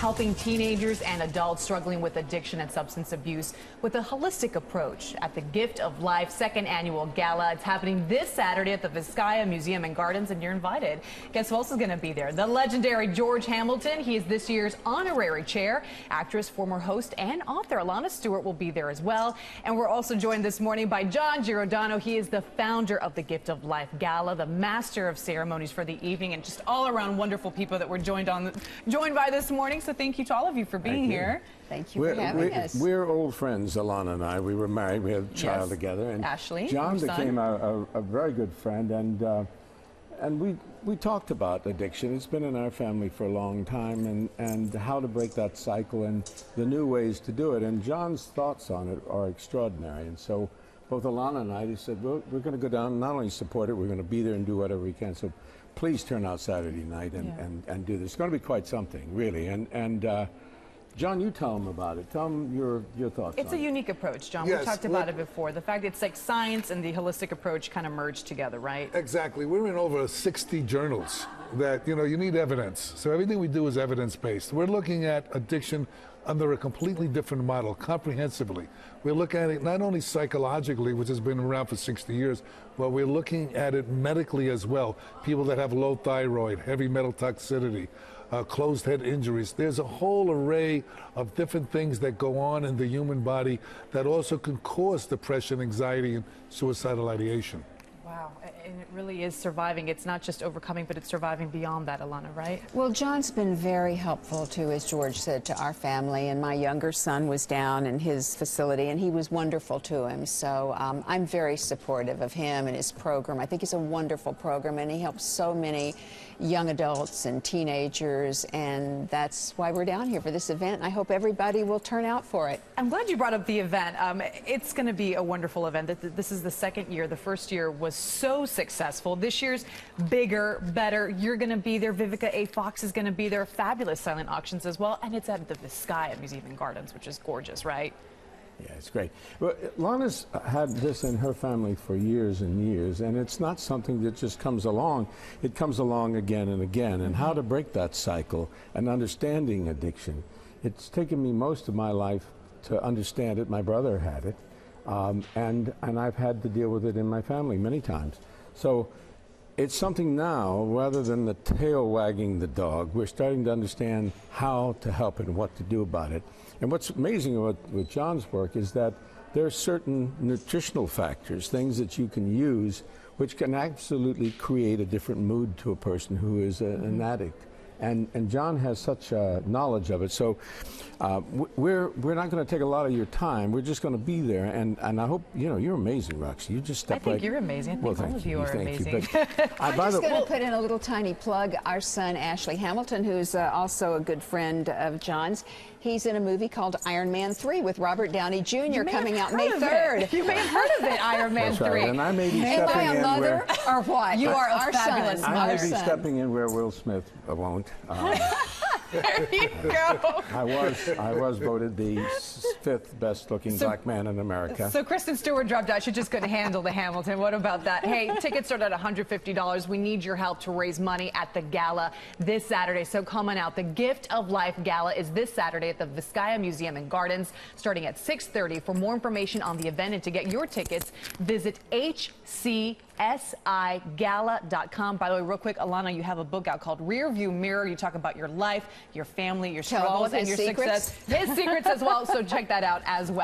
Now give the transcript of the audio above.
helping teenagers and adults struggling with addiction and substance abuse with a holistic approach at the Gift of Life second annual gala. It's happening this Saturday at the Vizcaya Museum and Gardens, and you're invited. Guess who else is going to be there? The legendary George Hamilton. He is this year's honorary chair. Actress, former host, and author Alana Stewart will be there as well. And we're also joined this morning by John Giordano. He is the founder of the Gift of Life Gala, the master of ceremonies for the evening, and just all around wonderful people that we're joined by this morning. So thank you to all of you for being here. Thank you for having us. We're old friends, Alana and I. We were married. We had a child together. And Ashley, John became a very good friend, and we talked about addiction. It's been in our family for a long time, and how to break that cycle and the new ways to do it. And John's thoughts on it are extraordinary. And so both Alana and I just said, well, we're going to go down and not only support it, we're going to be there and do whatever we can. So please turn out Saturday night and do this. It's going to be quite something, really. And John, you tell them about it. Tell them your thoughts. It's a unique approach, John. Yes, we talked about it before. The fact it's like science and the holistic approach kind of merged together, right? Exactly. We're in over 60 journals that, you need evidence. So everything we do is evidence-based. We're looking at addiction under a completely different model, comprehensively. We're looking at it not only psychologically, which has been around for 60 years, but we're looking at it medically as well. People that have low thyroid, heavy metal toxicity, closed head injuries. There's a whole array of different things that go on in the human body that also can cause depression, anxiety, and suicidal ideation. Wow, and it really is surviving. It's not just overcoming, but it's surviving beyond that, Alana, right? Well, John's been very helpful, too, as George said, to our family. And my younger son was down in his facility, and he was wonderful to him. So I'm very supportive of him and his program. I think it's a wonderful program, and he helps so many young adults and teenagers, and that's why we're down here for this event. I hope everybody will turn out for it. I'm glad you brought up the event. It's going to be a wonderful event. This is the second year. The first year was so successful. This year's bigger, better. You're going to be there. Vivica A. Fox is going to be there. Fabulous silent auctions as well. And it's at the Vizcaya Museum and Gardens, which is gorgeous, right? Yeah, it's great. Well, Lana's had this in her family for years and years, and it's not something that just comes along. It comes along again and again. And how to break that cycle and understanding addiction. It's taken me most of my life to understand it. My brother had it, and I've had to deal with it in my family many times. So it's something now, rather than the tail wagging the dog, we're starting to understand how to help it and what to do about it. And what's amazing with John's work is that there are certain nutritional factors, things that you can use, which can absolutely create a different mood to a person who is an addict. And John has such knowledge of it. So we're not going to take a lot of your time. We're just going to be there. And I hope, you're amazing, Roxy. You just step right. I think you're amazing. I think all of you are amazing. I'm just going to put in a little tiny plug. Our son, Ashley Hamilton, who's also a good friend of John's, he's in a movie called Iron Man 3 with Robert Downey Jr. coming out May 3rd. You may have heard of it, Iron Man 3. Right. And I may be stepping in. Am I a mother or what? You are a fabulous mother. I may be stepping in where Will Smith won't. There you go. I was voted the 5th best-looking black man in America. So Kristen Stewart dropped out. She just couldn't handle the Hamilton. What about that? Hey, tickets start at $150. We need your help to raise money at the gala this Saturday. So come on out. The Gift of Life Gala is this Saturday at the Vizcaya Museum and Gardens, starting at 6:30. For more information on the event and to get your tickets, visit hcsigala.com. By the way, real quick, Alana, you have a book out called Rear View Mirror. You talk about your life, your family, your struggles, and your success. His secrets as well. So check that out as well.